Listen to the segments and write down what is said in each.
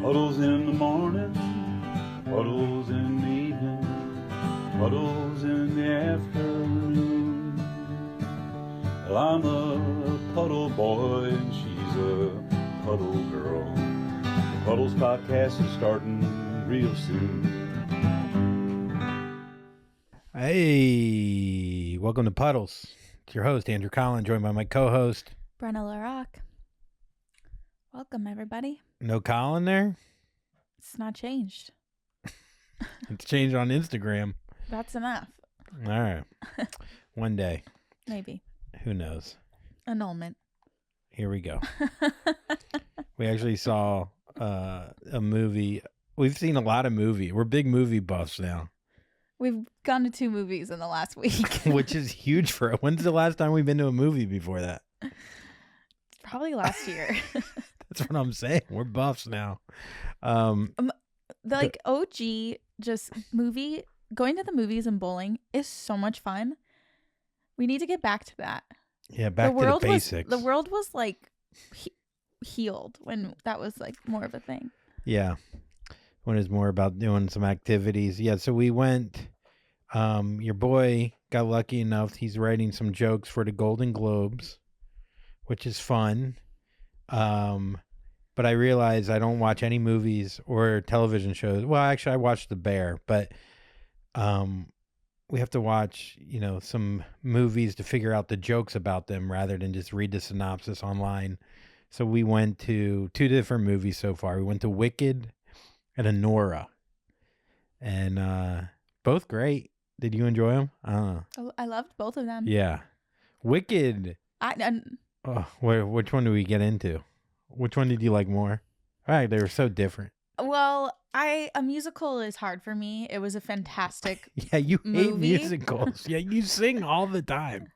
Puddles in the morning, puddles in the evening, puddles in the afternoon. Well, I'm a puddle boy and she's a puddle girl. The Puddles podcast is starting real soon. Hey, welcome to Puddles. It's your host, Andrew Collin, joined by my co-host, Brenna. Welcome, everybody. No Collin there? It's not changed. It's changed on Instagram. That's enough. All right. One day. Maybe. Who knows? Annulment. Here we go. We actually saw a movie. We've seen a lot of movies. We're big movie buffs now. We've gone to 2 movies in the last week. Which is huge for it. When's the last time we've been to a movie before that? Probably last year. That's what I'm saying. We're buffs now. The OG just movie, going to the movies and bowling is so much fun. We need to get back to that. Yeah, back to the basics. The world was like healed when that was like more of a thing. Yeah. When it's more about doing some activities. Yeah, so we went, your boy got lucky enough. He's writing some jokes for the Golden Globes, which is fun. But I realize I don't watch any movies or television shows. Well, actually, I watched The Bear, but we have to watch, some movies to figure out the jokes about them rather than just read the synopsis online. So we went to 2 different movies so far. We went to Wicked and Anora, and both great. Did you enjoy them? I loved both of them. Yeah. Wicked. Which one do we get into? Which one did you like more? All right, they were so different. Well, a musical is hard for me. It was a fantastic Yeah, you hate movie. musicals. Yeah, you sing all the time.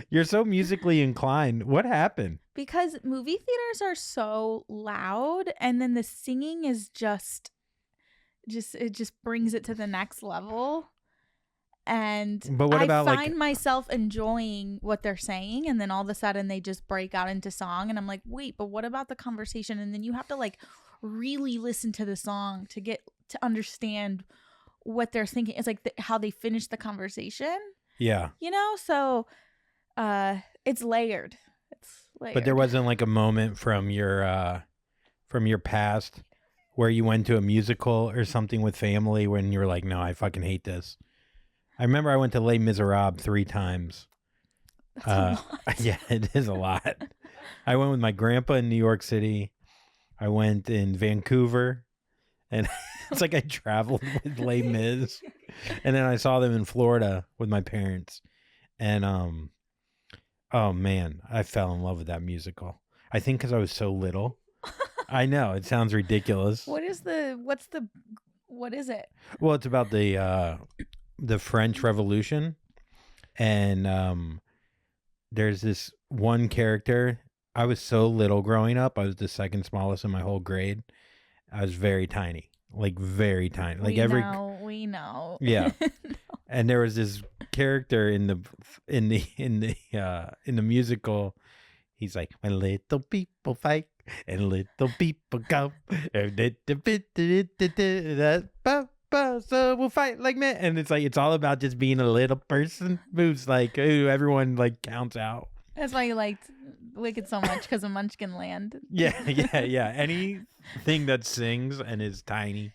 You're so musically inclined. What happened? Because movie theaters are so loud, and then the singing is just brings it to the next level. But what about I find myself enjoying what they're saying, and then all of a sudden they just break out into song, and I'm like, wait, but what about the conversation? And then you have to like really listen to the song to get to understand what they're thinking. It's like how they finish the conversation. Yeah. So it's layered. But there wasn't like a moment from your past where you went to a musical or something with family when you were like, no, I fucking hate this. I remember I went to Les Misérables 3 times. That's a lot. Yeah, it is a lot. I went with my grandpa in New York City. I went in Vancouver, and it's like I traveled with Les Mis, and then I saw them in Florida with my parents, and oh man, I fell in love with that musical. I think because I was so little. I know it sounds ridiculous. What is it? Well, it's about the French Revolution, and there's this one character. I was so little growing up. I was the second smallest in my whole grade. I was very tiny, like very tiny. Like We know. Yeah. And there was this character in the musical. He's like, when little people fight and little people come, so we'll fight like men. And it's like, it's all about just being a little person who's like, who everyone like counts out. That's why you liked Wicked so much, because of Munchkin Land. Yeah. Anything that sings and is tiny,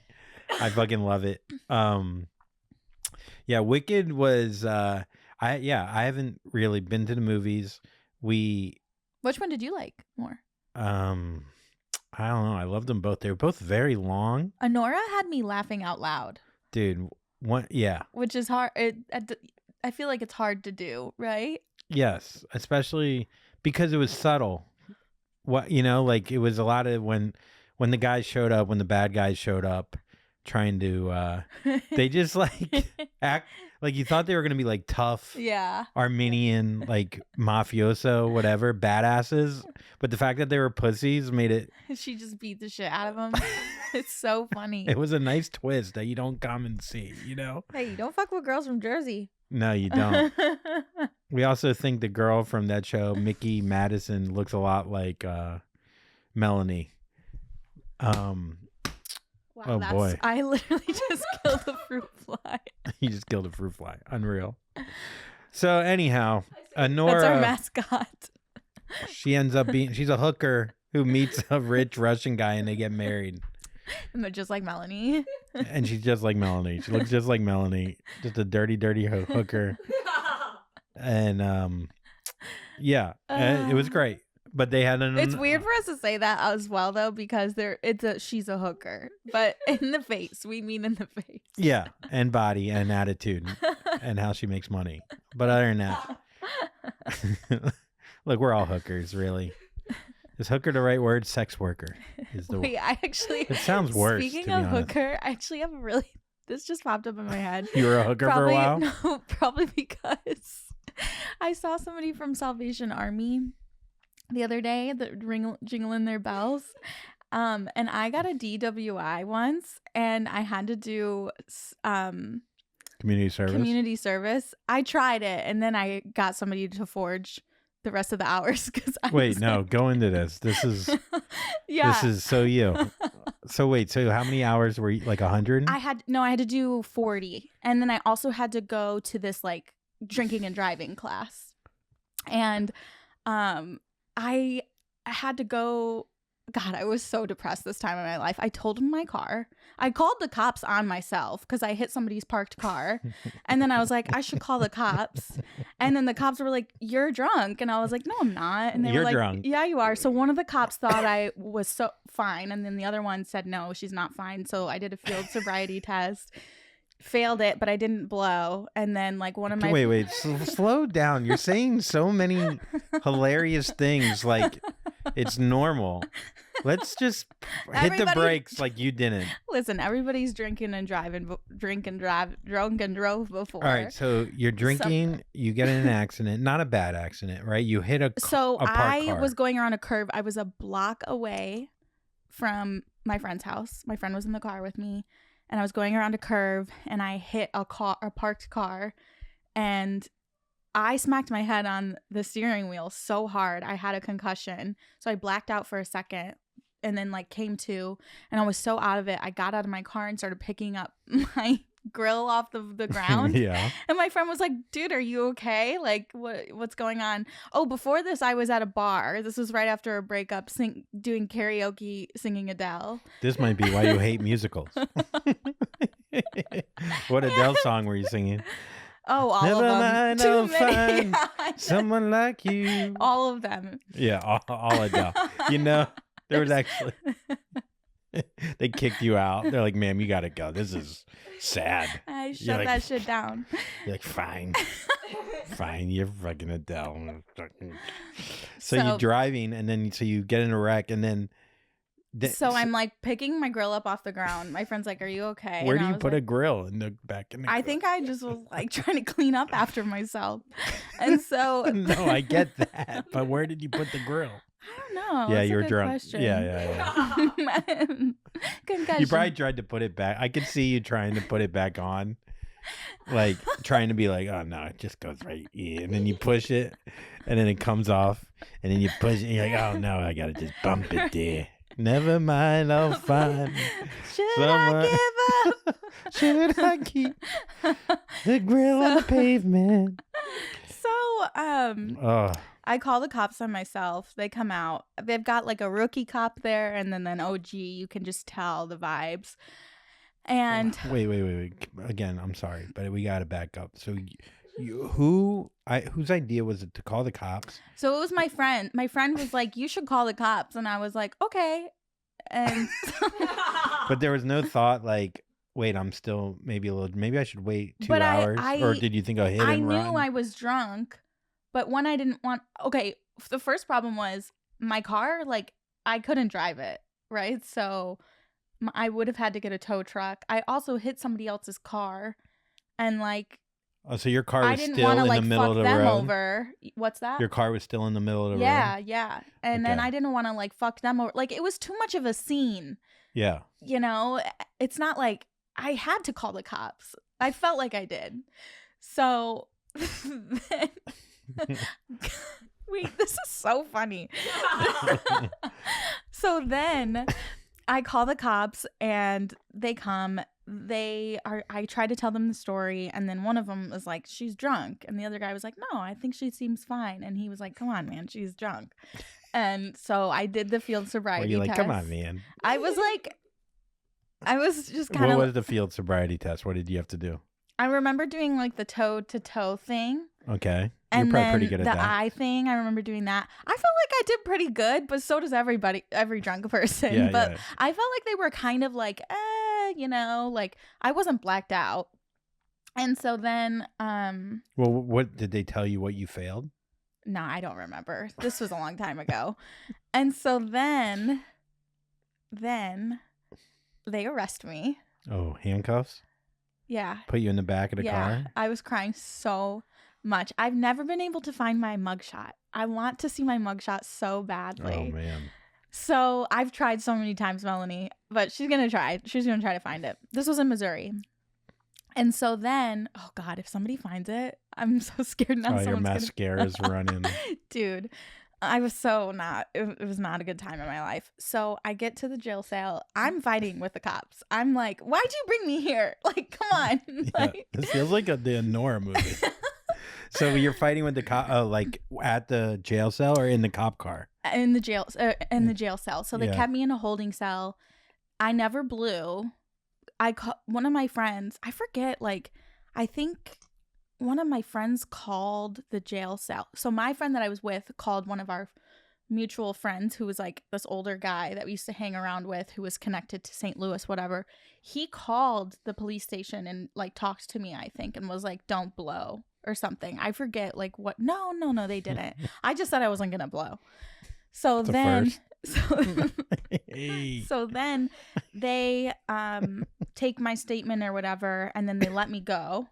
I fucking love it. Yeah, Wicked was I haven't really been to the movies. Which one did you like more? I don't know. I loved them both. They were both very long. Anora had me laughing out loud. Dude, which is hard. I feel like it's hard to do, right? Yes, especially because it was subtle. Like it was a lot of when the guys showed up, when the bad guys showed up, trying to they just like act like you thought they were gonna be like tough, Armenian, like mafioso, whatever, badasses. But the fact that they were pussies made it. She just beat the shit out of them. It's so funny. It was a nice twist that you don't come and see, Hey, you don't fuck with girls from Jersey. No, you don't. We also think the girl from that show, Mickey Madison, looks a lot like Melanie. Wow, Oh, boy. I literally just killed a fruit fly. You just killed a fruit fly. Unreal. So anyhow, Anora, That's our mascot. she ends up being, she's a hooker who meets a rich Russian guy and they get married. And they're just like Melanie. And she's just like Melanie. She looks just like Melanie. Just a dirty, dirty hooker. And it was great. But they had an. It's weird for us to say that as well, though, because she's a hooker, but in the face, we mean in the face. Yeah, and body and attitude and how she makes money. But other than that, look, we're all hookers, really. Is hooker the right word? Sex worker is the word. Wait, I actually. It sounds worse. Speaking to be of honest. hooker, I actually have a really. This just popped up in my head. You were a hooker for a while? No, probably because I saw somebody from Salvation Army the other day that jingling their bells. And I got a DWI once, and I had to do community service. I tried it, and then I got somebody to forge the rest of the hours because go into this. This is This is so you. So wait, so how many hours were you, like 100? I had to do 40, and then I also had to go to this like drinking and driving class, and I had to go. God, I was so depressed this time in my life. I totaled my car. I called the cops on myself because I hit somebody's parked car. And then I was like, I should call the cops. And then the cops were like, you're drunk. And I was like, no, I'm not. And they You're were like, drunk. yeah, you are. So one of the cops thought I was so fine. And then the other one said, no, she's not fine. So I did a field sobriety test. Failed it, but I didn't blow. And then like one of my Wait, slow down. You're saying so many hilarious things like it's normal. Let's just hit the brakes like you didn't. Listen, everybody's drinking and driving, drunk and drove before. All right, so you're drinking, you get in an accident, not a bad accident, right? You hit a parked car. Was going around a curve. I was a block away from my friend's house. My friend was in the car with me, and I was going around a curve, and I hit a parked car, and I smacked my head on the steering wheel so hard I had a concussion. So I blacked out for a second and then like came to, and I was so out of it. I got out of my car and started picking up my grill off the ground. Yeah. And my friend was like, dude, are you okay? Like what's going on? Oh, before this, I was at a bar. This was right after a breakup, doing karaoke, singing Adele. This might be why you hate musicals. What Adele song were you singing? Oh, all Never of them. mind, Too I'll many. find someone like you. All of them. Yeah, all Adele. You know, there was actually they kicked you out. They're like, "Ma'am, you gotta go. This is sad." I shut that shit down. You're like, "Fine, fine. You're fucking Adele." So you're driving, and then so you get in a wreck, and then. So I'm like picking my grill up off the ground. My friend's like, are you okay? Where do you put a grill in the back? I think I just was like trying to clean up after myself. And so. No, I get that. But where did you put the grill? I don't know. Yeah, That's you were a good drunk. question. Yeah. Concussion. You probably tried to put it back. I could see you trying to put it back on. Like trying to be like, oh no, it just goes right here. And then you push it and then it comes off. And then you push it and you're like, oh no, I gotta just bump it there. Never mind, I'll find someone. I give up? Should I keep the grill on the pavement? So, I call the cops on myself. They come out. They've got like a rookie cop there, and then an OG. You can just tell the vibes. And wait. Again, I'm sorry, but we got to back up. So, whose idea was it to call the cops? So it was my friend. My friend was like, "You should call the cops," and I was like, "Okay." And but there was no thought like, "Wait, I'm still maybe I should wait 2 hours," or did you think I hit and run? I knew I was drunk, but when I didn't want. Okay, the first problem was my car. Like I couldn't drive it, right? So I would have had to get a tow truck. I also hit somebody else's car, and like. Oh, so your car was still wanna, in the middle of the road? Over. What's that? Your car was still in the middle of the road? Yeah. And then I didn't want to like fuck them over. Like it was too much of a scene. Yeah. You know, it's not like I had to call the cops. I felt like I did. So then, wait, this is so funny. So then I call the cops and they come. I try to tell them the story, and then one of them was like, she's drunk, and the other guy was like, no, I think she seems fine, and he was like, come on, man, she's drunk. And so I did the field sobriety Were you like, test. come on, man? I was just kind of. What was the field sobriety test? What did you have to do? I remember doing like the toe to toe thing. Okay. And You're probably then pretty good at the that. eye thing, I remember doing that. I felt like I did pretty good, but so does every drunk person. Yeah, but yeah. I felt like they were kind of like, like I wasn't blacked out. And so then, Well, what did they tell you what you failed? no, I don't remember. This was a long time ago. And so then they arrest me. Oh, handcuffs? Yeah. Put you in the back of the car? I was crying so much. I've never been able to find my mugshot. I want to see my mugshot so badly. Oh, man. So I've tried so many times, Melanie, but she's going to try. She's going to try to find it. This was in Missouri. And so then, oh God, if somebody finds it, I'm so scared now. Oh, your someone's mascara's running. Dude, I was so not, it was not a good time in my life. So I get to the jail cell. I'm fighting with the cops. I'm like, why'd you bring me here? Like, come on. Yeah, this feels like the Anora movie. So you're fighting with the cop, like at the jail cell or in the cop car? In the jail cell. So they Yeah. kept me in a holding cell. I never blew. One of my friends, I forget, like, I think one of my friends called the jail cell. So my friend that I was with called one of our mutual friends who was like this older guy that we used to hang around with who was connected to St. Louis, whatever. He called the police station and like talked to me, I think, and was like, don't blow or something. I forget like what. No, they didn't. I just said I wasn't going to blow. So It's a then, first. Hey. so then they take my statement or whatever, and then they let me go.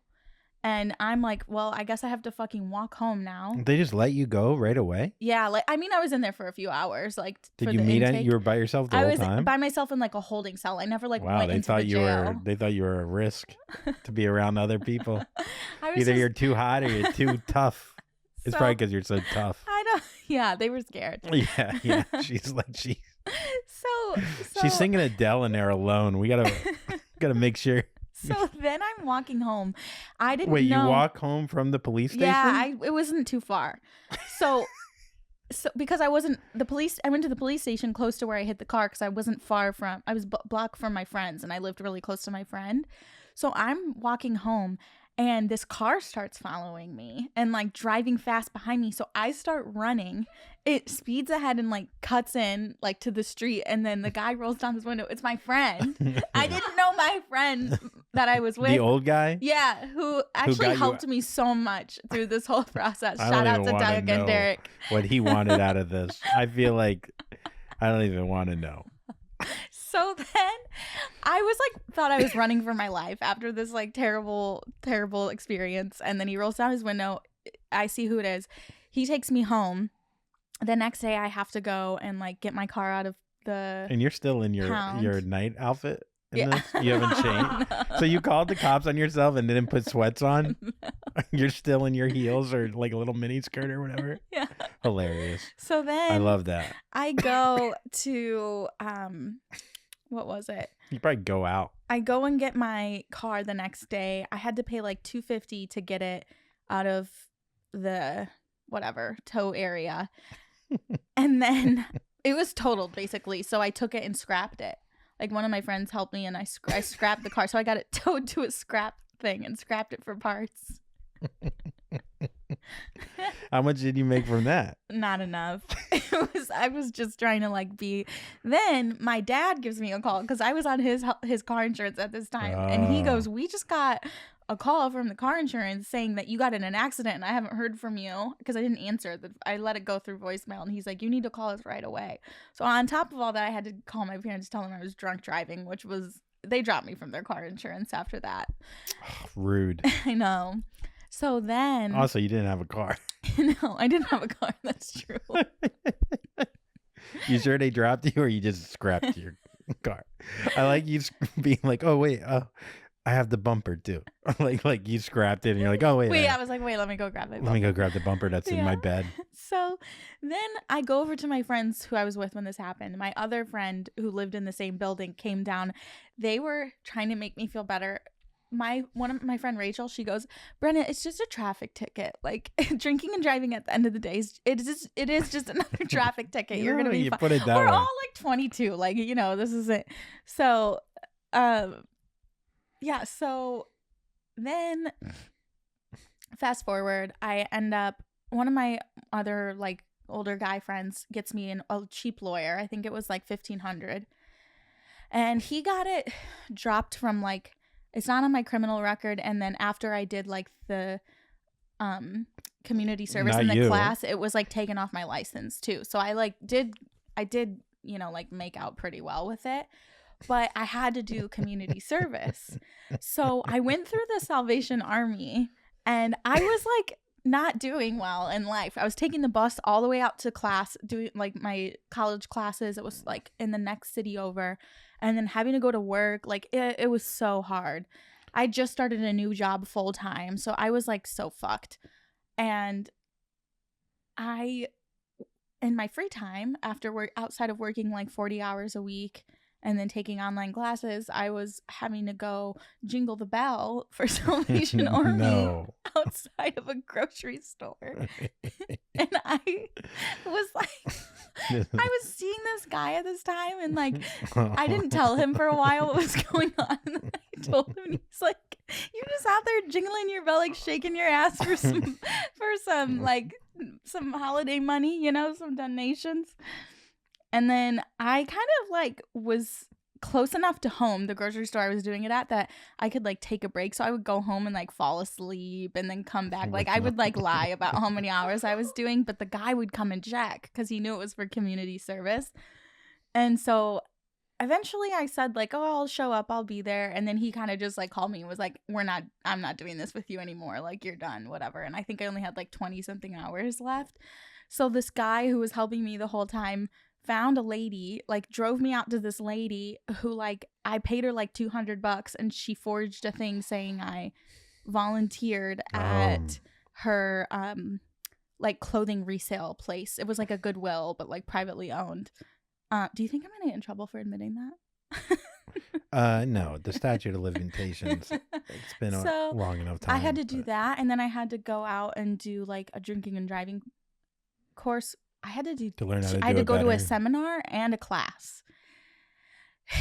And I'm like, well, I guess I have to fucking walk home now. They just let you go right away? Yeah, like I mean, I was in there for a few hours. Like, Did for you the meet any? intake. You were by yourself the I whole was time? by myself in like a holding cell. I never like Wow, went they into thought the you jail. were a risk to be around other people. I was Either just, you're too hot or you're too tough. It's So- probably because you're so tough. I don't. Yeah, they were scared. Yeah. She's like So she's singing Adele in there alone. We gotta make sure. So then I'm walking home. I didn't Wait, know. you walk home from the police station? Yeah, it wasn't too far. So because I went to the police station close to where I hit the car because I wasn't far from. I was blocked from my friends, and I lived really close to my friend. So I'm walking home, and this car starts following me and like driving fast behind me. So I start running. It speeds ahead and like cuts in like to the street, and then the guy rolls down his window. It's my friend. I didn't know my friend that I was with. The old guy? Yeah, who actually got you- helped me so much through this whole process. I Shout don't out even to wanna Doug and know. Derek. What he wanted out of this. I feel like I don't even want to know. So then I was like, thought I was running for my life after this like terrible, terrible experience. And then he rolls down his window. I see who it is. He takes me home. The next day I have to go and like get my car out of the And you're still in your Pound. night outfit in Yeah. this? You haven't changed? No. So you called the cops on yourself and didn't put sweats on? You're still in your heels or like a little mini skirt or whatever? Yeah. Hilarious. So then I love that. I go to what was it? You probably go out. I go and get my car the next day. I had to pay like $250 to get it out of the whatever tow area. And then it was totaled basically. So I took it and scrapped it. Like one of my friends helped me and I scrapped the car. So I got it towed to a scrap thing and scrapped it for parts. How much did you make from that? Not enough. I was just trying to like be. Then my dad gives me a call because I was on his car insurance at this time, and he Oh. goes, "We just got a call from the car insurance saying that you got in an accident, and I haven't heard from you because I didn't answer. I let it go through voicemail, and he's like, you need to call us right away. So on top of all that, I had to call my parents, tell them I was drunk driving, which was they dropped me from their car insurance after that. Rude. I know. So then, Also, you didn't have a car. no, I didn't have a car. That's true. You sure they dropped you or you just scrapped your car? I like you being like, oh, wait, I have the bumper too. like you scrapped it and you're like, oh wait. I was like, wait, let me go grab it. Let me go grab the bumper that's in my bed. So then I go over to my friends who I was with when this happened. My other friend who lived in the same building came down. They were trying to make me feel better. One of my friend Rachel, she goes, Brenna, it's just a traffic ticket. Like drinking and driving at the end of the day, it is just another traffic ticket. You're gonna be fine. Put it that We're way. all like 22. Like, this is it. So yeah, so then fast forward, I end up, one of my other like older guy friends gets me a cheap lawyer. I think it was like $1,500. And he got it dropped from like, it's not on my criminal record. And then after I did like the community service in the class, it was like taken off my license too. So I did, like make out pretty well with it. But I had to do community service. So I went through the Salvation Army and I was like not doing well in life. I was taking the bus all the way out to class, doing like my college classes. It was like in the next city over, and then having to go to work. Like it was so hard. I just started a new job full time. So I was like so fucked. And in my free time after work, outside of working like 40 hours a week, and then taking online classes, I was having to go jingle the bell for Salvation Army outside of a grocery store. And I was like, I was seeing this guy at this time, and like, I didn't tell him for a while what was going on. And then I told him, and he's like, you're just out there jingling your bell, like shaking your ass for some holiday money, some donations. And then I kind of like was close enough to home, the grocery store I was doing it at, that I could like take a break. So I would go home and like fall asleep and then come back. Like I would like lie about how many hours I was doing, but the guy would come and check because he knew it was for community service. And so eventually I said like, oh, I'll show up, I'll be there. And then he kind of just like called me and was like, I'm not doing this with you anymore. Like you're done, whatever. And I think I only had like 20 something hours left. So this guy who was helping me the whole time found a lady, like drove me out to this lady who like I paid her like $200 and she forged a thing saying I volunteered at her like clothing resale place. It was like a Goodwill but like privately owned. Do you think I'm gonna get in trouble for admitting that? No, the statute of limitations, it's been a long enough time. I had to do that, and then I had to go out and do like a drinking and driving course. I had to learn how to do I had to go better. to a seminar and a class.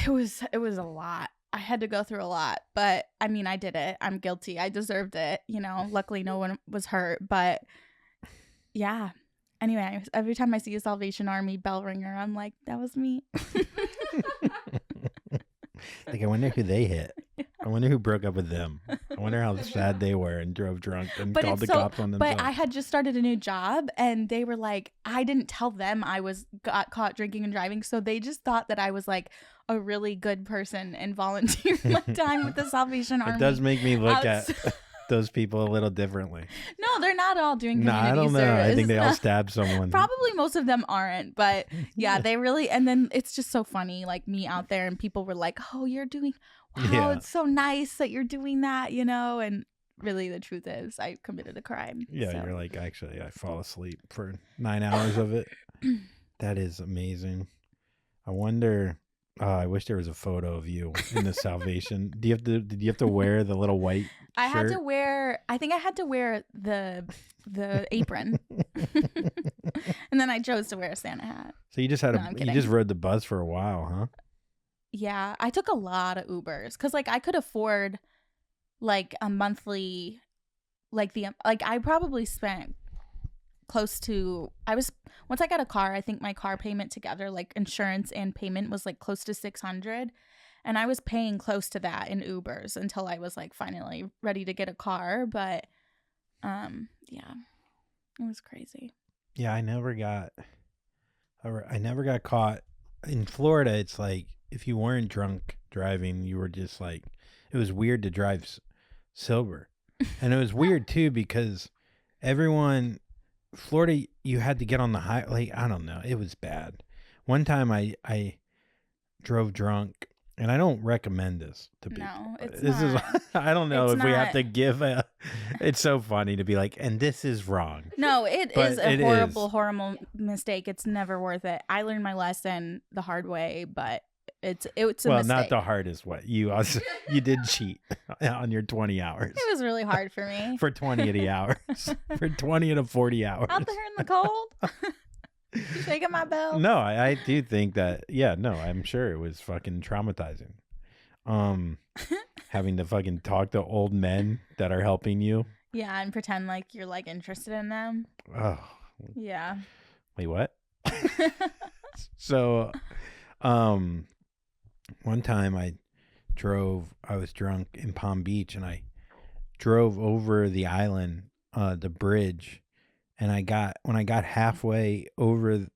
It was a lot. I had to go through a lot, but I mean, I did it. I'm guilty. I deserved it. Luckily no one was hurt, but yeah. Anyway, every time I see a Salvation Army bell ringer, I'm like, that was me. Like, I wonder who they hit. I wonder who broke up with them. I wonder how sad they were and drove drunk and called the cops on themselves. But I had just started a new job, and they were like, I didn't tell them I got caught drinking and driving, so they just thought that I was like a really good person and volunteered my time with the Salvation Army. It does make me look at those people a little differently. No, they're not all doing community I don't know. service. I think they all stabbed someone. Probably most of them aren't, but yeah, they really. And then it's just so funny, like me out there, and people were like, "Oh, you're doing. Wow, it's so nice that you're doing that," And really, the truth is, I committed a crime. Yeah, so. You're like, actually, I fall asleep for 9 hours of it. That is amazing. I wonder. I wish there was a photo of you in the Salvation. Did you have to wear the little white shirt? I think I had to wear the apron. And then I chose to wear a Santa hat. So you just you just rode the bus for a while, huh? Yeah, I took a lot of Ubers because like I could afford like a monthly, I probably spent close to, once I got a car, I think my car payment together, like insurance and payment, was like close to $600, and I was paying close to that in Ubers until I was like finally ready to get a car. But yeah, it was crazy. Yeah, I never got caught in Florida. It's like if you weren't drunk driving, you were just like, it was weird to drive sober. And it was weird too because Florida, you had to get on the I don't know. It was bad. One time I drove drunk And I don't recommend this to people. No, it's this not. is I don't know It's if we have not. to give a it's so funny to be like, and this is wrong. No, it But is a it horrible, is. horrible mistake. It's never worth it. I learned my lesson the hard way, but it's a Well, mistake. not the hardest way. You also you did cheat on your 20 hours. It was really hard for me. For 20 of the hours. For 20 to 40 hours. Out there in the cold. You shaking my bell? No, I do think that, yeah, no, I'm sure it was fucking traumatizing. Having to fucking talk to old men that are helping you. Yeah, and pretend like you're like interested in them. Oh, Yeah. wait, what? So, one time I was drunk in Palm Beach and I drove over the island, the bridge, and when I got halfway over,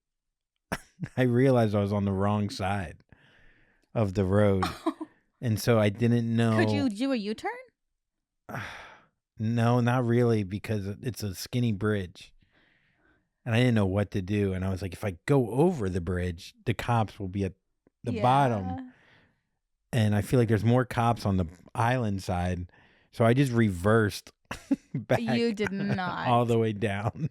I realized I was on the wrong side of the road. And so I didn't know. Could you do a U-turn? No, not really, because it's a skinny bridge. And I didn't know what to do. And I was like, if I go over the bridge, the cops will be at the bottom. And I feel like there's more cops on the island side. So I just reversed back. You did not. All the way down.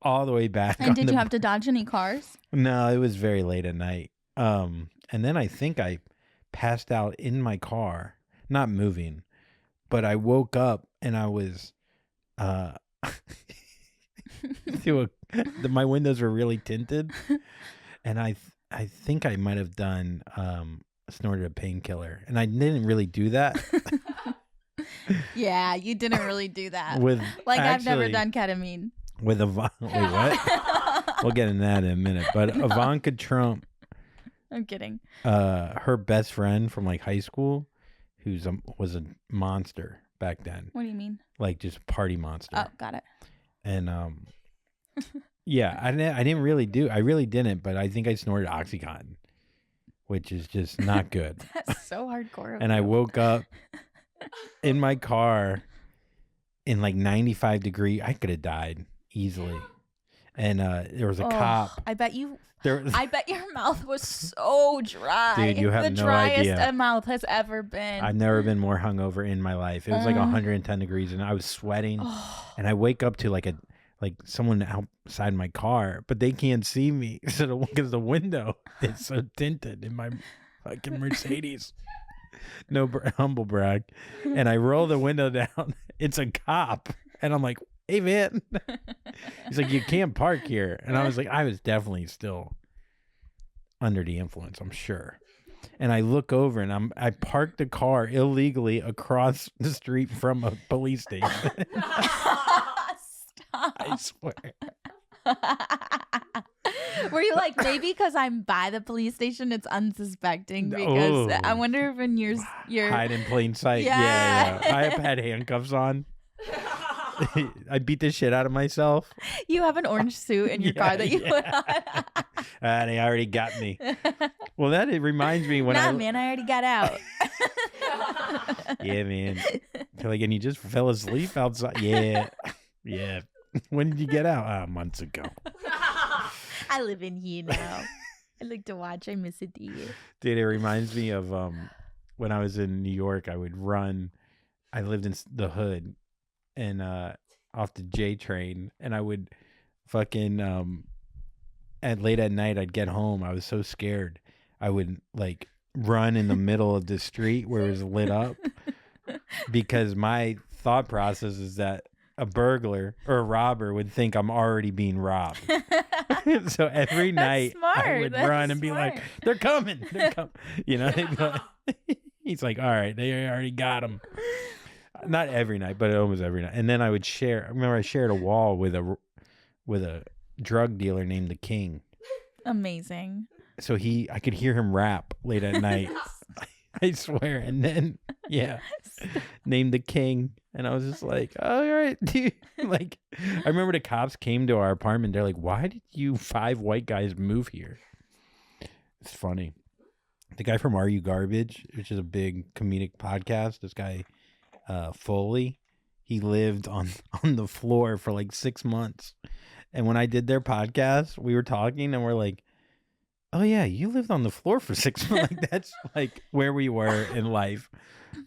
All the way back. And did you have to dodge any cars? No, it was very late at night. And then I think I passed out in my car, not moving, but I woke up and I was my windows were really tinted, and I think I might have done snorted a painkiller, and I didn't really do that. Yeah, you didn't really do that. With like I've never actually, done ketamine. with wait, what? We'll get into that in a minute. But Ivanka Trump, I'm kidding. her best friend from like high school, was a monster back then, What do you mean? like just party monster. Oh, got it. And yeah, I really didn't, but I think I snorted Oxycontin, which is just not good. That's so hardcore. of And I you. woke up in my car in like 95 degree. I could have died easily. And there was a cop. I bet you. There, I bet your mouth was so dry. Dude, you have the no driest idea. a mouth has ever been. I've never been more hungover in my life. It was like 110 degrees, and I was sweating. And I wake up to like someone outside my car, but they can't see me because the window is so tinted in my fucking Mercedes. No humble brag. And I roll the window down. It's a cop, and I'm like, "Hey man," he's like, "You can't park here." And I was like, I was definitely still under the influence, I'm sure. And I look over and I parked the car illegally across the street from a police station. Stop. I swear. Were you like, maybe because I'm by the police station, it's unsuspecting? Because Oh. I wonder if in your Hide in plain sight. Yeah. Yeah. I have had handcuffs on. I beat the shit out of myself. you have an orange suit in your car that you put on. They already got me. Well, it reminds me when man, I already got out. Yeah, man. They're like, and you just fell asleep outside. Yeah. Yeah. When did you get out? Months ago. I live in here now. I like to watch. I miss it, dear. Dude, it reminds me of when I was in New York. I would run. I lived in the hood, and off the J train, and I would fucking at late at night I'd get home. I was so scared. I would like run in the middle of the street where it was lit up, because my thought process is that a burglar or a robber would think I'm already being robbed. So every night I would run and be like, "They're coming, they're coming." You know, they'd be like, he's like, "All right, they already got him." Not every night, but almost every night. And then I would share. I remember I shared a wall with a drug dealer named the King. Amazing. So I could hear him rap late at night. I swear. And then named the King. And I was just like, "Oh, all right, dude." Like, I remember the cops came to our apartment. They're like, "Why did you 5 white guys move here?" It's funny. The guy from Are You Garbage, which is a big comedic podcast, this guy Foley, he lived on the floor for like 6 months. And when I did their podcast, we were talking and we're like, oh yeah, you lived on the floor for 6 months. Like that's like where we were in life,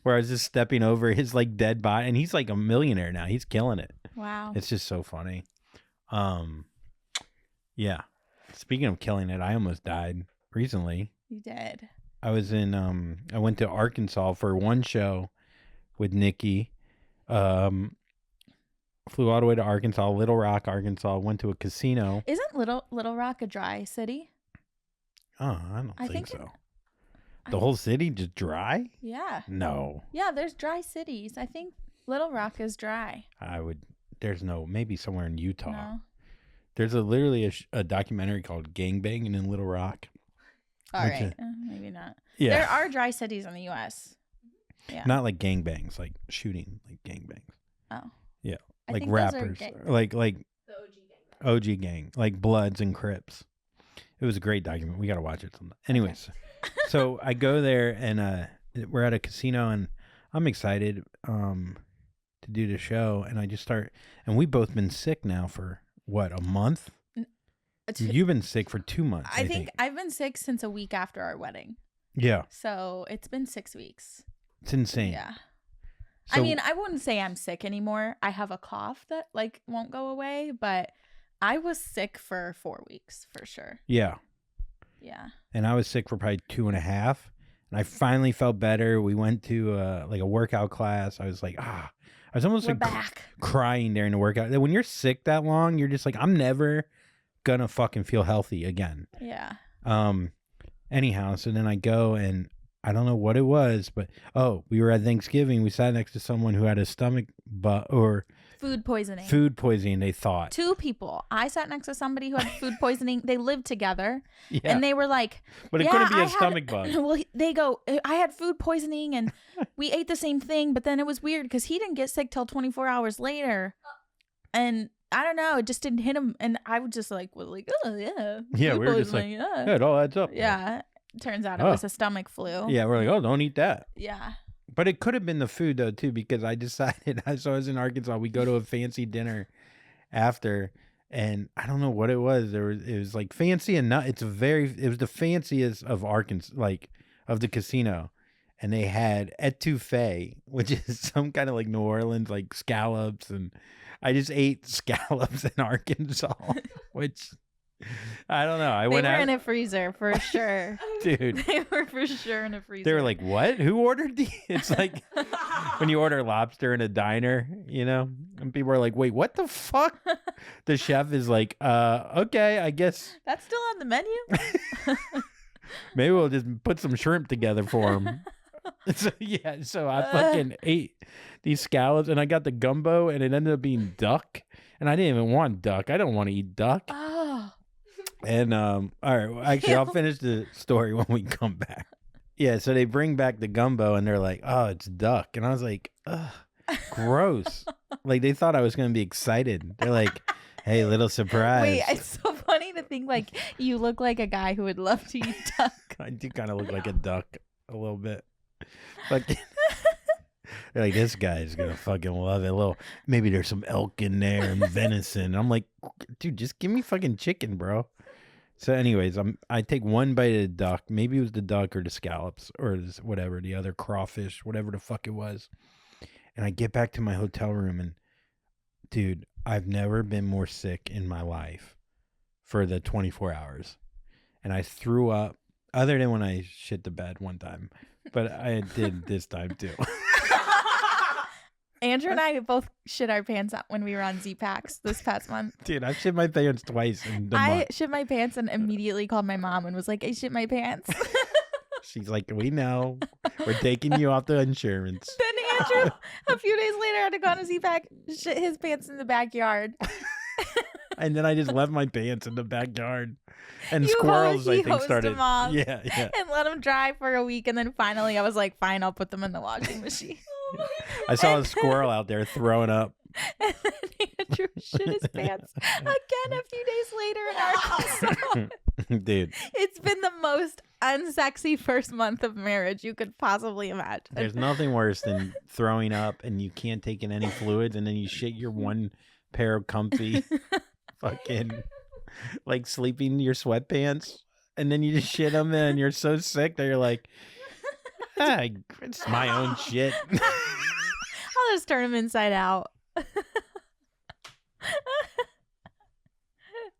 where I was just stepping over his like dead body, and he's like a millionaire now. He's killing it. Wow. It's just so funny. Yeah. Speaking of killing it, I almost died recently. You did. I was in I went to Arkansas for one show with Nikki. Flew all the way to Arkansas, Little Rock, Arkansas, went to a casino. Isn't Little Rock a dry city? Oh, I don't I think think so. The whole city just dry? Yeah. No. Yeah, there's dry cities. I think Little Rock is dry. There's no, maybe somewhere in Utah. No. There's literally a documentary called Gangbanging in Little Rock. All right. Maybe not. Yeah. There are dry cities in the U.S. Yeah. Not like gangbangs, like shooting, like gangbangs. Oh. Yeah. I Like think those are rappers. gang- Like The OG gang, like Bloods and Crips. It was a great document. We got to watch it sometime. Anyways, so I go there and we're at a casino and I'm excited to do the show, and I just start, and we've both been sick now for what, a month? You've been sick for 2 months. I think I've been sick since a week after our wedding. Yeah. So it's been 6 weeks. It's insane. Yeah. So, I mean, I wouldn't say I'm sick anymore. I have a cough that like won't go away, but I was sick for 4 weeks for sure. yeah. Yeah. And I was sick for probably 2.5, and I finally felt better. We went to like a workout class. I was like, I was almost We're like back. crying during the workout. When you're sick that long, you're just like, I'm never gonna fucking feel healthy again. Yeah. Anyhow, so then I go and I don't know what it was, but we were at Thanksgiving. We sat next to someone who had a stomach or Food poisoning. food poisoning, they thought. 2 people. I sat next to somebody who had food poisoning. They lived together. Yeah. And they were like, But it yeah, couldn't be I a stomach bug. Well, they go, I had food poisoning and we ate the same thing, but then it was weird because he didn't get sick till 24 hours later. And I don't know, it just didn't hit him. And I was just like, oh, yeah. Yeah, food we were just like, poisoning, yeah, it all adds up. Yeah. Turns out it Oh. was a stomach flu. Yeah, we're like, oh, don't eat that. Yeah. But it could have been the food though too, because I decided. So I was in Arkansas. We go to a fancy dinner after, and I don't know what it was. It was like fancy and not. It was the fanciest of Arkansas, like of the casino, and they had etouffee, which is some kind of like New Orleans like scallops, and I just ate scallops in Arkansas, which. I don't know. They were in a freezer for sure. Dude. They were for sure in a freezer. They were like, what? Who ordered these? It's like when you order lobster in a diner, you know? And people are like, wait, what the fuck? The chef is like, okay, I guess That's still on the menu? maybe we'll just put some shrimp together for him. So I fucking ate these scallops and I got the gumbo and it ended up being duck. And I didn't even want duck. I don't want to eat duck. Oh. And all right, well, actually, I'll finish the story when we come back. Yeah, so they bring back the gumbo and they're like, "Oh, it's duck," and I was like, "Ugh, gross!" Like they thought I was gonna be excited. They're like, "Hey, little surprise." Wait, it's so funny to think like you look like a guy who would love to eat duck. I do kind of look like a duck a little bit, but they're like, "This guy's gonna fucking love it." Maybe there's some elk in there and venison. I'm like, dude, just give me fucking chicken, bro. So anyways, I take one bite of the duck. Maybe it was the duck or the scallops or whatever, the other crawfish, whatever the fuck it was. And I get back to my hotel room and, dude, I've never been more sick in my life for the 24 hours. And I threw up, other than when I shit the bed one time. But I did this time too. Andrew and I both shit our pants out when we were on Z-Packs this past month. Dude, I've shit my pants twice in the I month. shit my pants and immediately called my mom and was like, I shit my pants. She's like, we know. We're taking you off the insurance. Then Andrew, a few days later, had to go on a Z-Pack, shit his pants in the backyard. And then I just left my pants in the backyard. And You squirrels, I he think, hosed started. them off. Yeah. And let them dry for a week. And then finally I was like, fine, I'll put them in the washing machine. I saw a squirrel out there throwing up. And then Andrew shit his pants again a few days later in Arkansas. Dude, It's been the most unsexy first month of marriage you could possibly imagine. there's nothing worse than throwing up and you can't take in any fluids and then you shit your one pair of comfy fucking like sleeping in your sweatpants and then you just shit them, and you're so sick that you're like, it's my own shit. I'll just turn them inside out.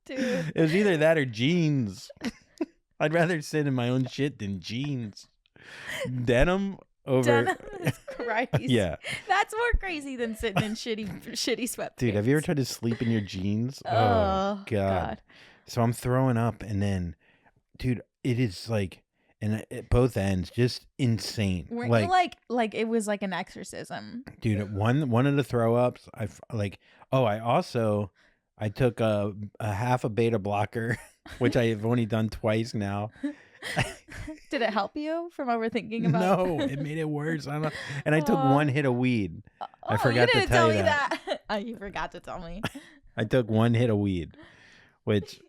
Dude. It was either that or jeans. I'd rather sit in my own shit than jeans. Denim over. Denim is crazy. Yeah. That's more crazy than sitting in shitty sweatpants. Dude, have you ever tried to sleep in your jeans? Oh, God. So I'm throwing up, and then, dude, it is like, and at both ends, just insane. Weren't you like it was like an exorcism? Dude, one of the throw ups, I took a half a beta blocker, which I have only done twice now. Did it help you from overthinking about? No, it made it worse. I don't know. And I took one hit of weed. I forgot you to didn't tell you me that. Oh, you forgot to tell me. I took one hit of weed, which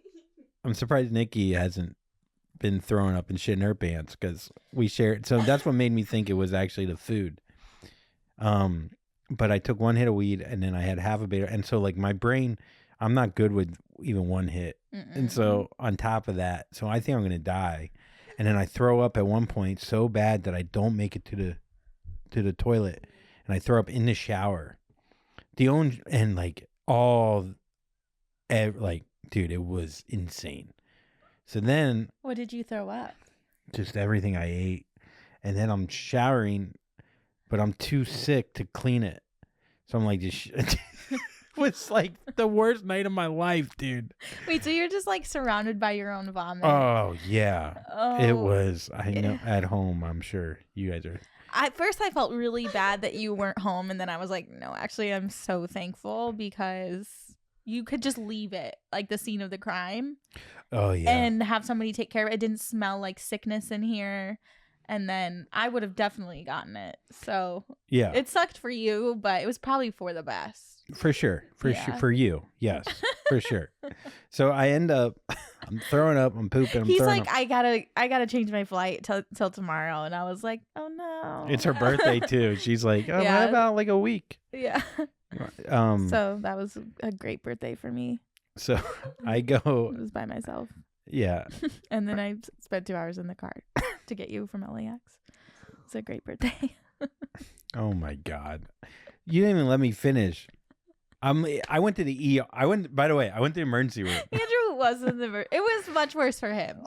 I'm surprised Nikki hasn't been throwing up and shit in her pants because we shared. So that's what made me think it was actually the food. But I took one hit of weed, and then I had half a beta, and so like my brain, I'm not good with even one hit. And so on top of that, so I think I'm gonna die. And then I throw up at one point so bad that I don't make it to the toilet, and I throw up in the shower. Dude, it was insane. So then, what did you throw up? Just everything I ate, and then I'm showering, but I'm too sick to clean it. So I'm like, it was like the worst night of my life, dude. Wait, so you're just like surrounded by your own vomit? Oh yeah, Oh. it was. I know at home. I'm sure you guys are. At first, I felt really bad that you weren't home, and then I was like, no, actually, I'm so thankful because you could just leave it, like the scene of the crime. Oh yeah. And have somebody take care of it. It didn't smell like sickness in here. And then I would have definitely gotten it. So yeah, it sucked for you, but it was probably for the best. For sure. For you. Yes, for sure. So I end up, I'm throwing up, I'm pooping. He's like, I gotta change my flight till tomorrow. And I was like, oh no. It's her birthday too. She's like, oh, Yeah. what about like a week? Yeah. So that was a great birthday for me. So I go. It was by myself. Yeah. And then I spent 2 hours in the car to get you from LAX. It's a great birthday. Oh my God. You didn't even let me finish. I went to the ER. By the way, I went to the emergency room. Andrew was in the it was much worse for him.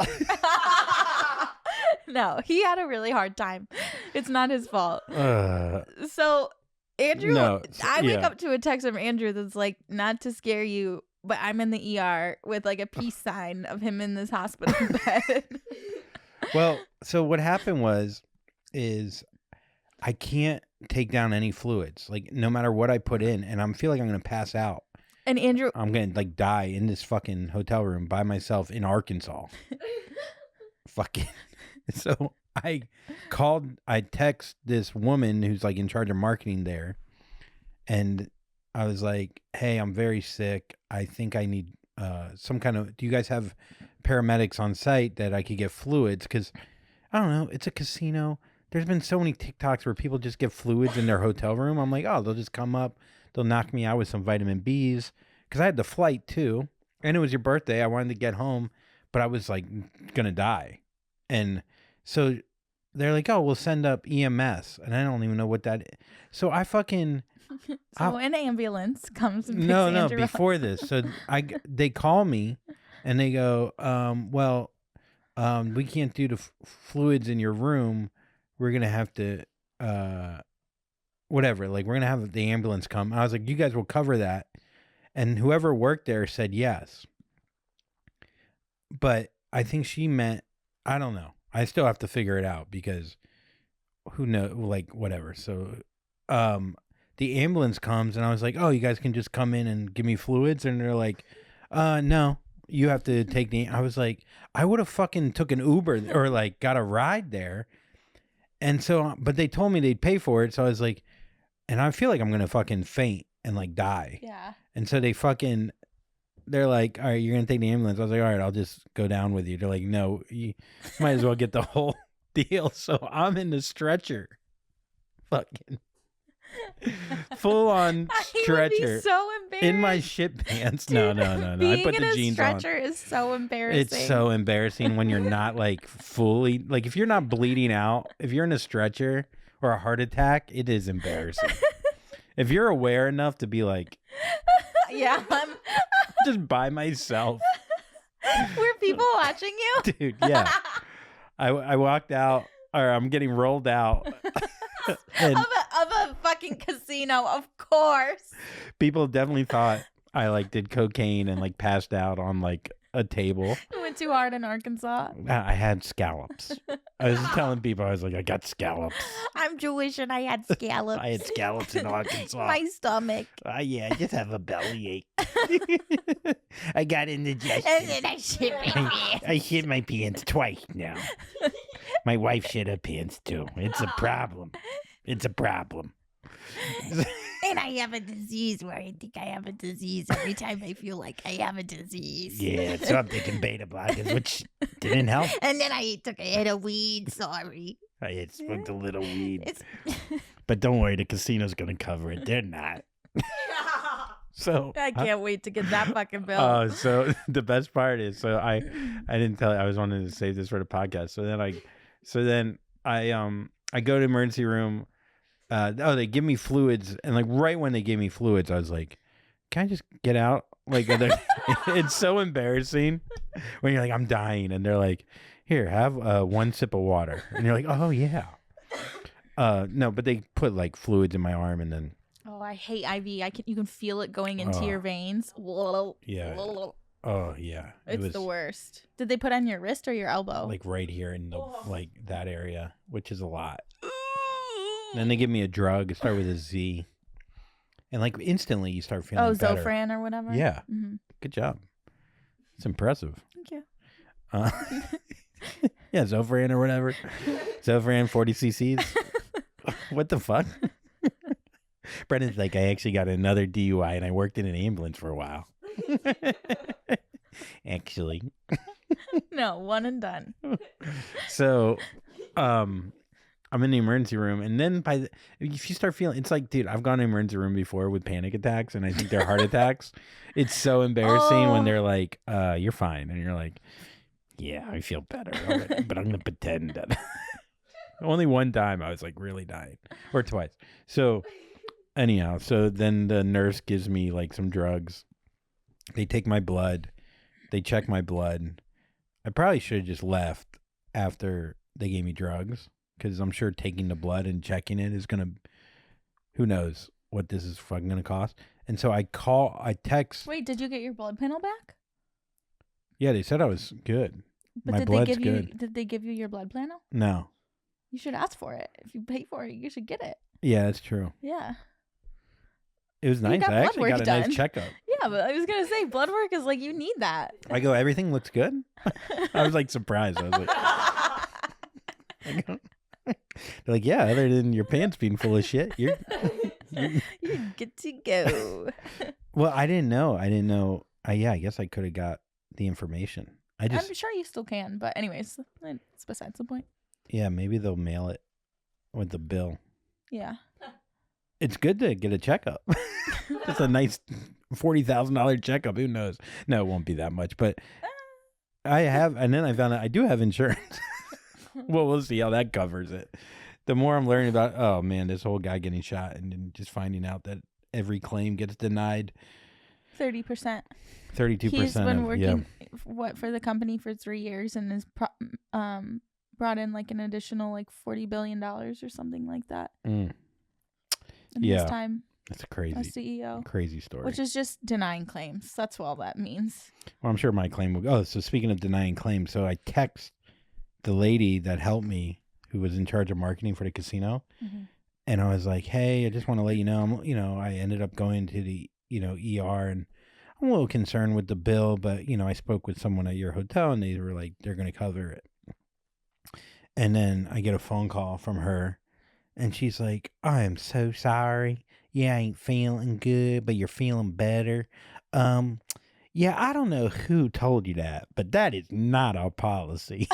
No, he had a really hard time. It's not his fault. So Andrew, I wake up to a text from Andrew that's like, not to scare you, but I'm in the ER with like a peace sign of him in this hospital bed. Well, so what happened is I can't take down any fluids, like no matter what I put in, and I feel like I'm going to pass out. And Andrew, I'm going to like die in this fucking hotel room by myself in Arkansas. Fucking. So I text this woman who's like in charge of marketing there, and I was like, hey, I'm very sick. I think I need some kind of, do you guys have paramedics on site that I could get fluids? Because I don't know, it's a casino. There's been so many TikToks where people just get fluids in their hotel room. I'm like, oh, they'll just come up, they'll knock me out with some vitamin Bs. Because I had the flight too, and it was your birthday. I wanted to get home, but I was like gonna die. And so they're like, oh, we'll send up EMS, and I don't even know what that is. So I fucking an ambulance comes and picks Andrew up. Before this. So they call me and they go, we can't do the fluids in your room. We're gonna have to whatever, like we're gonna have the ambulance come. And I was like, you guys will cover that. And whoever worked there said yes. But I think she meant, I don't know. I still have to figure it out because who knows, like whatever. So the ambulance comes and I was like, oh, you guys can just come in and give me fluids. And they're like, no, you have to take I was like, I would have fucking took an Uber or like got a ride there. And so, but they told me they'd pay for it. So I was like, and I feel like I'm going to fucking faint and like die. Yeah. And so they're like, all right, you're going to take the ambulance. I was like, all right, I'll just go down with you. They're like, no, you might as well get the whole deal. So I'm in the stretcher. Fucking. Full on I would stretcher be so embarrassed. in my shit pants. No. I Being put in the a jeans on. stretcher is so embarrassing. It's so embarrassing when you're not like fully like if you're not bleeding out, if you're in a stretcher or a heart attack, it is embarrassing. If you're aware enough to be like, yeah, I'm just by myself, were people watching you? dude. Yeah, I walked out, or I'm getting rolled out, and of a fucking casino, of course. people definitely thought I like did cocaine and like passed out on like a table. You went too hard in Arkansas. I had scallops. I was telling people, I was like, I got scallops. I'm Jewish and I had scallops. I had scallops in Arkansas. My stomach. Yeah, I just have a bellyache. I got indigestion. And then I shit my pants. I shit my pants twice now. My wife shit her pants too. It's a problem. It's a problem. And I have a disease where I think I have a disease every time I feel like I have a disease. Yeah, so I'm taking beta blockers, which didn't help. And then I took a hit of weed. Sorry. I had smoked a little weed. It's But don't worry, the casino's going to cover it. They're not. So I can't wait to get that fucking bill. So the best part is, so I didn't tell you, I was wanting to save this for the podcast. So then I go to emergency room. They give me fluids, and like right when they gave me fluids, I was like, "Can I just get out?" Like, it's so embarrassing when you're like, "I'm dying," and they're like, "Here, have one sip of water," and you're like, "Oh yeah." No, but they put like fluids in my arm, and then. Oh, I hate IV. You can feel it going into your veins. Yeah. Oh yeah. It's the worst. Did they put on your wrist or your elbow? Like right here in the like that area, which is a lot. Then they give me a drug. It started with a Z. And like instantly you start feeling better. Zofran or whatever? Yeah. Mm-hmm. Good job. It's impressive. Thank you. Yeah, Zofran or whatever. Zofran 40 cc's. What the fuck? Brenna's like, I actually got another DUI and I worked in an ambulance for a while. Actually. No, one and done. So, I'm in the emergency room, and then if you start feeling, it's like, dude, I've gone to the emergency room before with panic attacks, and I think they're heart attacks. It's so embarrassing when they're like, "You're fine," and you're like, "Yeah, I feel better already, but I'm gonna pretend that." Only one time I was like really dying, or twice. So, anyhow, so then the nurse gives me like some drugs. They take my blood. They check my blood. I probably should have just left after they gave me drugs. Because I'm sure taking the blood and checking it is going to, who knows what this is fucking going to cost. And so I text. Wait, did you get your blood panel back? Yeah, they said I was good. But My blood's good. Did they give you your blood panel? No. You should ask for it. If you pay for it, you should get it. Yeah, that's true. Yeah. It was nice. I actually got a nice checkup. Yeah, but I was going to say, blood work is like, you need that. I go, everything looks good? I was like surprised. I was like, they're like, yeah, other than your pants being full of shit, you're good to go. Well, I didn't know. I guess I could have got the information. I'm sure you still can, but anyways, it's besides the point. Yeah, maybe they'll mail it with the bill. Yeah. It's good to get a checkup. It's a nice $40,000 checkup. Who knows? No, it won't be that much, but I have, and then I found out I do have insurance. Well, we'll see how that covers it. The more I'm learning about, oh man, this whole guy getting shot and then just finding out that every claim gets denied. 30%. 32%. He's been working for the company for 3 years and has brought in like an additional like $40 billion or something like that. In his time. That's crazy. As CEO. Crazy story. Which is just denying claims. That's all that means. Well, I'm sure my claim will go. Oh, so speaking of denying claims, so I text the lady that helped me, who was in charge of marketing for the casino, and I was like, "Hey, I just want to let you know, I ended up going to the, ER, and I'm a little concerned with the bill, but I spoke with someone at your hotel, and they were like, they're going to cover it." And then I get a phone call from her, and she's like, "I am so sorry. You ain't feeling good, but you're feeling better. Yeah, I don't know who told you that, but that is not our policy."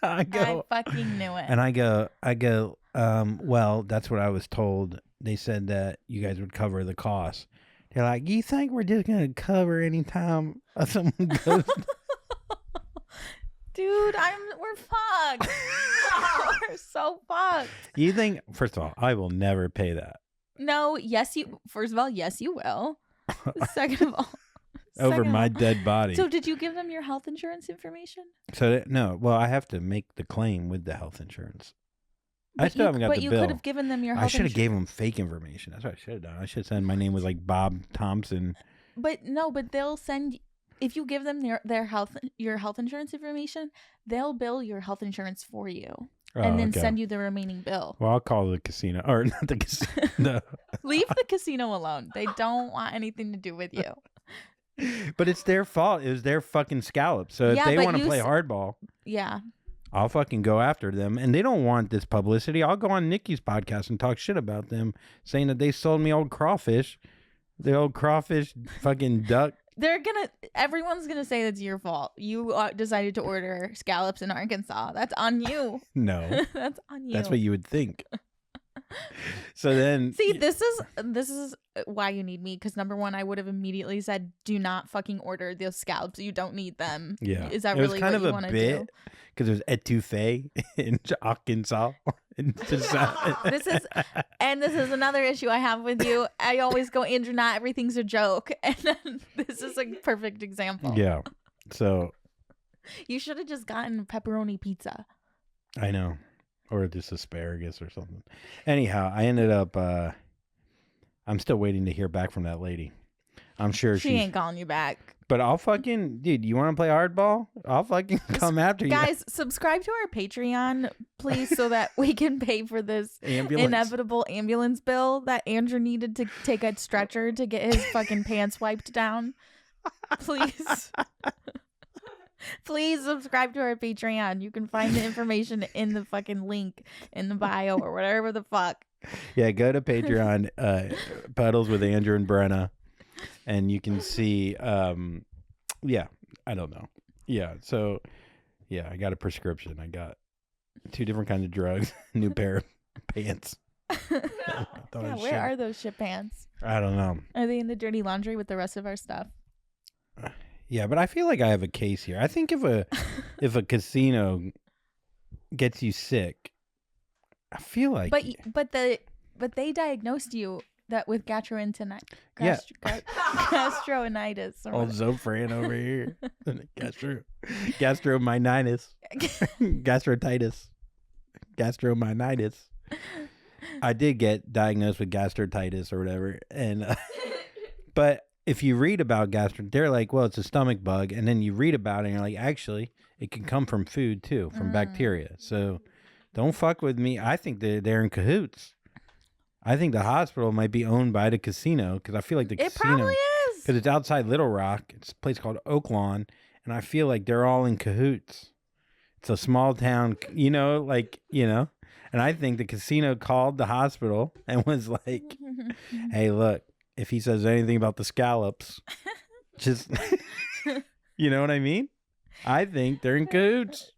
I fucking knew it. And I go, well, that's what I was told. they said that you guys would cover the cost. They're like, you think we're just gonna cover anytime someone goes? Dude, we're fucked. We're so fucked. You think? First of all, I will never pay that. No, first of all, yes, you will. Second of all, Over my dead body. So did you give them your health insurance information? So no, well, I have to make the claim with the health insurance. I still haven't got the bill. But you could have given them your health I should have gave them fake information. That's what I should have done. I should have said my name was like Bob Thompson. But they'll send, if you give them your health insurance information, they'll bill your health insurance for you. And then send you the remaining bill. Well, I'll call the casino. Or not the casino. No. Leave the casino alone. They don't want anything to do with you. But it's their fault. It was their fucking scallops. So if they want to play hardball, yeah, I'll fucking go after them. And they don't want this publicity. I'll go on Nikki's podcast and talk shit about them, saying that they sold me old crawfish. The old crawfish fucking duck. Everyone's gonna say that's your fault. You decided to order scallops in Arkansas. That's on you. No. That's on you. That's what you would think. So then, see, this is why you need me, because number one, I would have immediately said, do not fucking order those scallops. You don't need them. Yeah, is that really what you want to do? Because there's etouffee in Arkansas. This is another issue I have with you. I always go, Andrew, not everything's a joke, and then this is a perfect example. Yeah, so you should have just gotten pepperoni pizza. I know. Or just asparagus or something. Anyhow, I ended up, I'm still waiting to hear back from that lady. I'm sure she ain't calling you back. But I'll fucking, dude, you want to play hardball? I'll fucking come after you. Guys, subscribe to our Patreon, please, so that we can pay for this inevitable ambulance bill that Andrew needed to take a stretcher to get his fucking pants wiped down. Please. Please subscribe to our Patreon. You can find the information in the fucking link in the bio or whatever the fuck. Yeah, go to Patreon, Puddles with Andrew and Brenna, and you can see, yeah, I don't know. Yeah, so, yeah, I got a prescription. I got 2 different kinds of drugs, new pair of pants. Yeah, where are those shit pants? I don't know. Are they in the dirty laundry with the rest of our stuff? Yeah, but I feel like I have a case here. I think if a casino gets you sick, I feel like but they diagnosed you that with gastroenteritis. Old Zofran over here. Gastromyinitis. Gastromyinitis. I did get diagnosed with gastritis or whatever, and but if you read about they're like, well, it's a stomach bug, and then you read about it and you're like, actually, it can come from food too, from bacteria. So don't fuck with me. I think they're in cahoots. I think the hospital might be owned by the casino, because I feel like the casino, it probably is, because it's outside Little Rock. It's a place called Oak Lawn, and I feel like they're all in cahoots. It's a small town, and I think the casino called the hospital and was like, hey, look, if he says anything about the scallops, just, you know what I mean? I think they're in cahoots.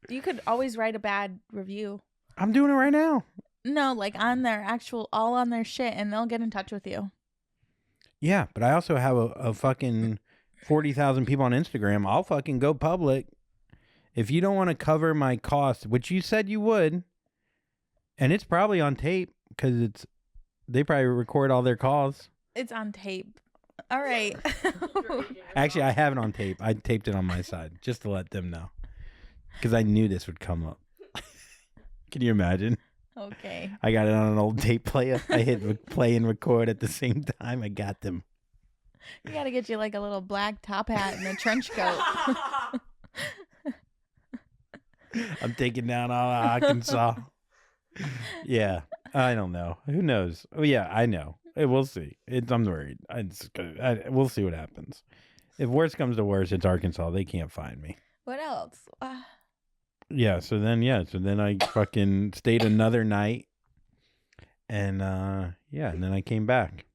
You could always write a bad review. I'm doing it right now. No, like on their all on their shit, and they'll get in touch with you. Yeah, but I also have a fucking 40,000 people on Instagram. I'll fucking go public. If you don't want to cover my costs, which you said you would, and it's probably on tape, because they probably record all their calls. It's on tape. All right. Actually, I have it on tape. I taped it on my side just to let them know, because I knew this would come up. Can you imagine? Okay. I got it on an old tape player. I hit play and record at the same time. I got them. You got to get you like a little black top hat and a trench coat. I'm taking down all Arkansas. Yeah. I don't know. Who knows? Oh, yeah, I know. We'll see. I'm worried. We'll see what happens. If worse comes to worse, it's Arkansas. They can't find me. What else? Yeah. So then I fucking stayed another night, and and then I came back.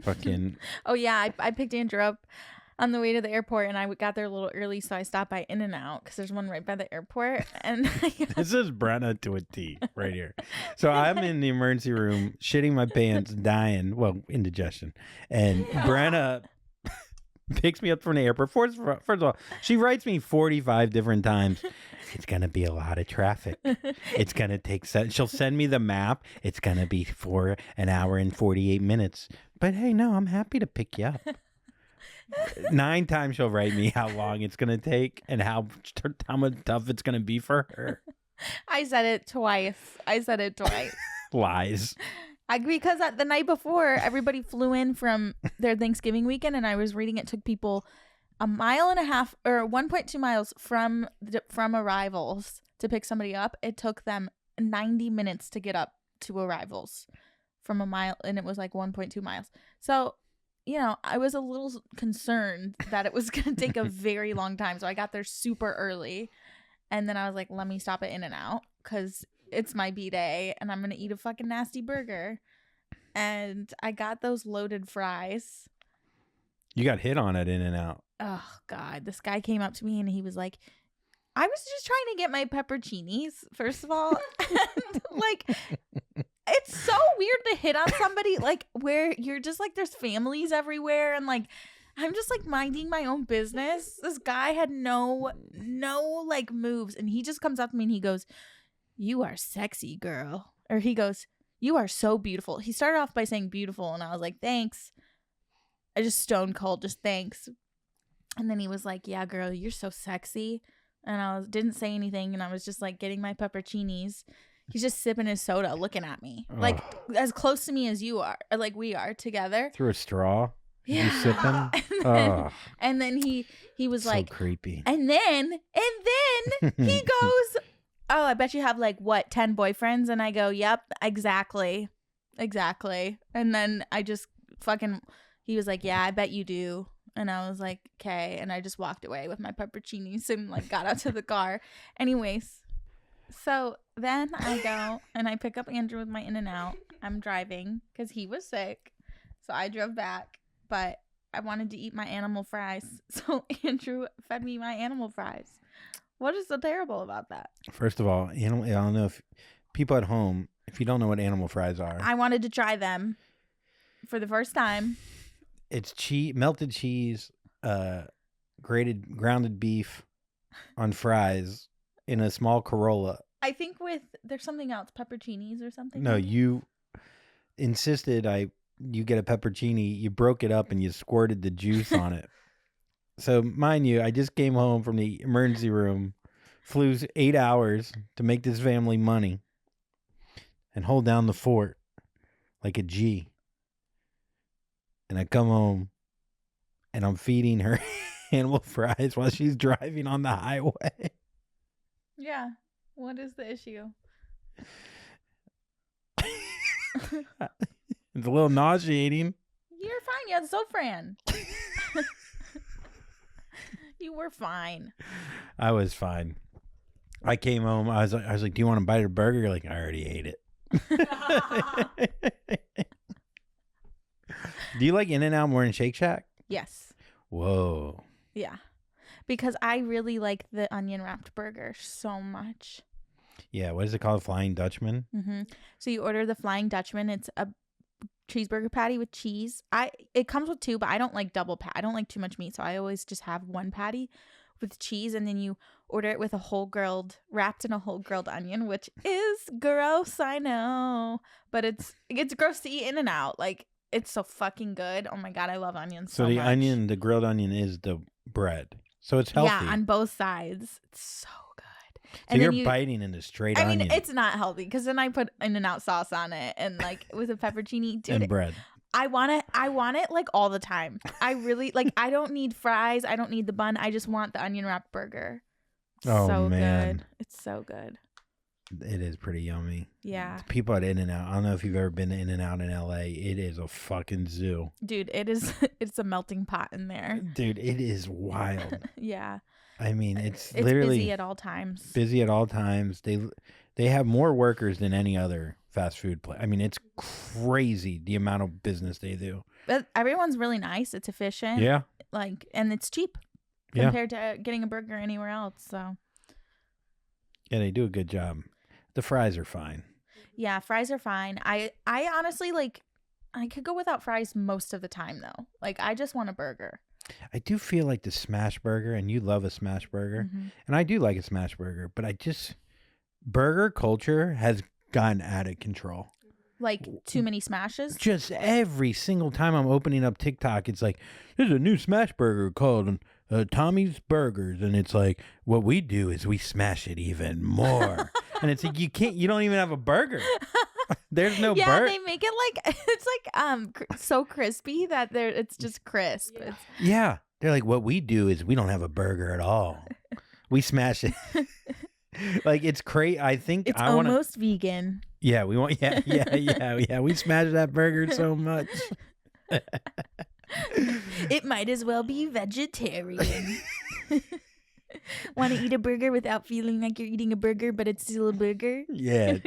Fucking. Oh yeah, I picked Andrew up on the way to the airport, and I got there a little early, so I stopped by In-N-Out because there's one right by the airport. And This is Brenna to a T right here. So I'm in the emergency room, shitting my pants, dying, well, indigestion. And Brenna picks me up from the airport. First of all, she writes me 45 different times. It's going to be a lot of traffic. It's going to take... She'll send me the map. It's going to be for an hour and 48 minutes. But hey, no, I'm happy to pick you up. 9 times she'll write me how long it's going to take and how much tough it's going to be for her. I said it twice. Lies. Because the night before, everybody flew in from their Thanksgiving weekend, and I was reading it took people 1.5 miles or 1.2 miles from arrivals to pick somebody up. It took them 90 minutes to get up to arrivals from a mile, and it was like 1.2 miles. So, you know, I was a little concerned that it was going to take a very long time. So I got there super early, and then I was like, let me stop at In-N-Out because it's my B-day and I'm going to eat a fucking nasty burger. And I got those loaded fries. You got hit on at In-N-Out. Oh, God. This guy came up to me and he was like, I was just trying to get my pepperoncinis, first of all. And, like, it's so weird to hit on somebody, like, where you're just, like, there's families everywhere. And, like, I'm just, like, minding my own business. This guy had no, like, moves. And he just comes up to me and he goes, you are sexy, girl. Or he goes, you are so beautiful. He started off by saying beautiful. And I was like, thanks. I just stone cold, just thanks. And then he was like, yeah, girl, you're so sexy. And I didn't say anything. And I was just like getting my pepperoncinis. He's just sipping his soda, looking at me. Ugh. Like as close to me as you are, or like we are together. Through a straw? Yeah. You sipping? And then he was so like, creepy. And then he goes, oh, I bet you have like what, 10 boyfriends? And I go, yep, exactly. And then I just he was like, yeah, I bet you do. And I was like, okay. And I just walked away with my pepperoncinis and like got out to the car. Anyways, so then I go and I pick up Andrew with my In-N-Out. I'm driving because he was sick. So I drove back, but I wanted to eat my animal fries. So Andrew fed me my animal fries. What is so terrible about that? First of all, I don't know if people at home, if you don't know what animal fries are. I wanted to try them for the first time. It's melted cheese, grounded beef on fries in a small Corolla. I think there's something else, pepperoncinis or something. No, you insisted you get a peppercini. You broke it up and you squirted the juice on it. So, mind you, I just came home from the emergency room, flew 8 hours to make this family money and hold down the fort like a G. And I come home and I'm feeding her animal fries while she's driving on the highway. Yeah. What is the issue? It's a little nauseating. You're fine. You had Zofran. You were fine. I was fine. I came home. I was like, do you want to bite a burger? You're like, I already ate it. Do you like In-N-Out more than Shake Shack? Yes. Whoa. Yeah. Because I really like the onion wrapped burger so much. Yeah. What is it called? Flying Dutchman? Mm-hmm. So you order the Flying Dutchman. It's a cheeseburger patty with cheese. It comes with 2, but I don't like double patty. I don't like too much meat, so I always just have 1 patty with cheese, and then you order it with wrapped in a whole grilled onion, which is gross, I know, but it's gross to eat In-N-Out. Like, it's so fucking good. Oh my God, I love onions so the much. onion, the grilled onion is the bread, so it's healthy. Yeah, on both sides. It's so good. So and you're biting into straight onion. I mean, it's not healthy because then I put In-N-Out sauce on it and like with a peppercini, dude. And bread. I want it like all the time. I really like. I don't need fries. I don't need the bun. I just want the onion wrapped burger. Oh, so man. good. It's so good. It is pretty yummy. Yeah. The people at In-N-Out. I don't know if you've ever been to In-N-Out in LA. It is a fucking zoo. Dude, it is. It's a melting pot in there. Dude, it is wild. Yeah. I mean, it's literally busy at all times. Busy at all times. They have more workers than any other fast food place. I mean, it's crazy the amount of business they do. But everyone's really nice. It's efficient. Yeah. Like, and it's cheap Yeah. compared to getting a burger anywhere else. So Yeah, they do a good job. The fries are fine. yeah, fries are fine. I honestly like. I could go without fries most of the time though. Like I just want a burger. I do feel like the smash burger, and you love a smash burger, Mhm. and I do like a smash burger, but burger culture has gotten out of control. Like too many smashes. Just every single time I'm opening up TikTok, it's like, there's a new smash burger called Tommy's Burgers, and it's like, what we do is we smash it even more. And it's like, you don't even have a burger. There's no yeah, burger. they make it like it's like so crispy that it's just crisp. Yeah. Yeah. They're like, what we do is we don't have a burger at all. We smash it. Like, it's crazy. I think It's I want to. almost vegan. Yeah, we want. Yeah. We smash that burger so much. It might as well be vegetarian. Want to eat a burger without feeling like you're eating a burger, but it's still a burger? Yeah.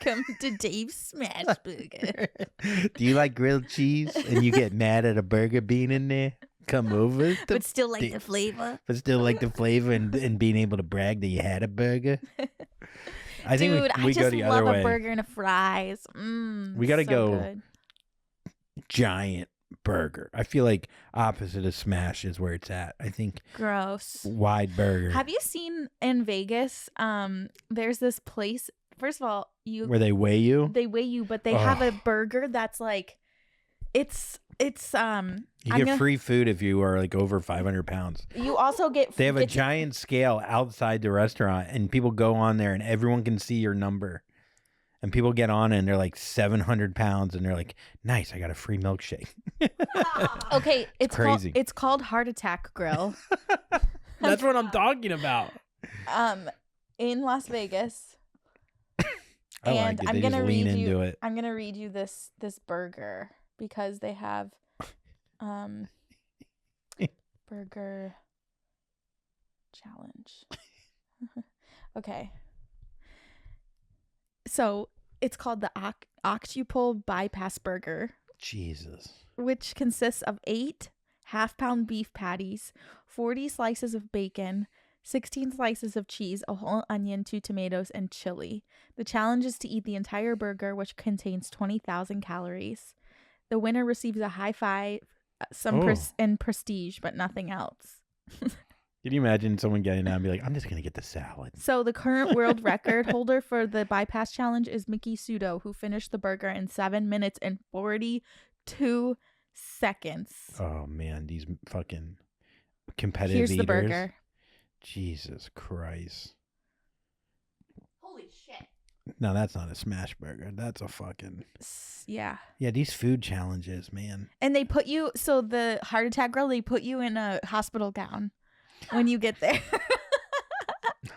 Come to Dave's Smash Burger. Do you like grilled cheese and you get mad at a burger being in there? Come over. But still like the flavor. But still like the flavor and being able to brag that you had a burger. I think Dude, we I go just the love other way. a burger and a fries. We gotta so go good. Giant burger. I feel like opposite of smash is where it's at. I think Gross. wide burger. Have you seen in Vegas? There's this place. First of all, where they weigh you? they weigh you, but they have a burger that's like, it's You get free food if you are like over 500 pounds. You also get. They have a giant scale outside the restaurant, and people go on there, and everyone can see your number. And people get on, and they're like 700 pounds, and they're like, "Nice, I got a free milkshake." Okay, it's crazy. It's called Heart Attack Grill. That's what I'm talking about. In Las Vegas. I like it. They just lean into it. I'm gonna read you this burger because they have burger challenge. Okay. So it's called the Octuple Bypass Burger, Jesus. which consists of 8 half-pound beef patties, 40 slices of bacon, 16 slices of cheese, a whole onion, 2 tomatoes, and chili. The challenge is to eat the entire burger, which contains 20,000 calories. The winner receives a high five, and prestige, but nothing else. Can you imagine someone getting out and be like, I'm just going to get the salad? So the current world record holder for the bypass challenge is Mickey Sudo, who finished the burger in 7 minutes and 42 seconds. Oh, man. These fucking competitive Here's eaters. the burger. Jesus Christ. Holy shit. No, that's not a smash burger. That's a fucking... Yeah. Yeah, these food challenges, man. And they put you, so the Heart Attack Grill, they put you in a hospital gown when you get there.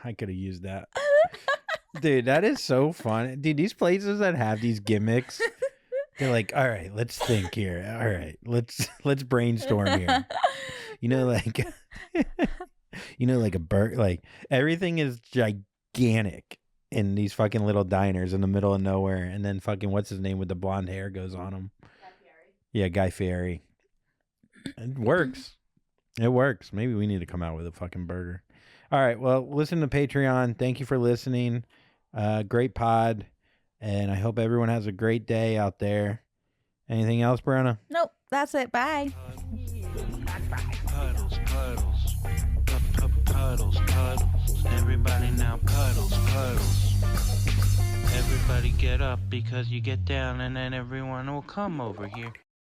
I could have used that. Dude, that is so fun. Dude, these places that have these gimmicks, they're like, all right, let's think here. All right, let's brainstorm here. You know, like... like a burger, like everything is gigantic in these fucking little diners in the middle of nowhere, and then fucking what's his name with the blonde hair goes on him. Yeah, Guy Fieri. It works. It works. Maybe we need to come out with a fucking burger. All right. Well, listen to Patreon. Thank you for listening. Great pod, and I hope everyone has a great day out there. Anything else, Brenna? Nope. That's it. Bye. Puddles, puddles. Everybody now puddles. Everybody get up because you get down and then everyone will come over here.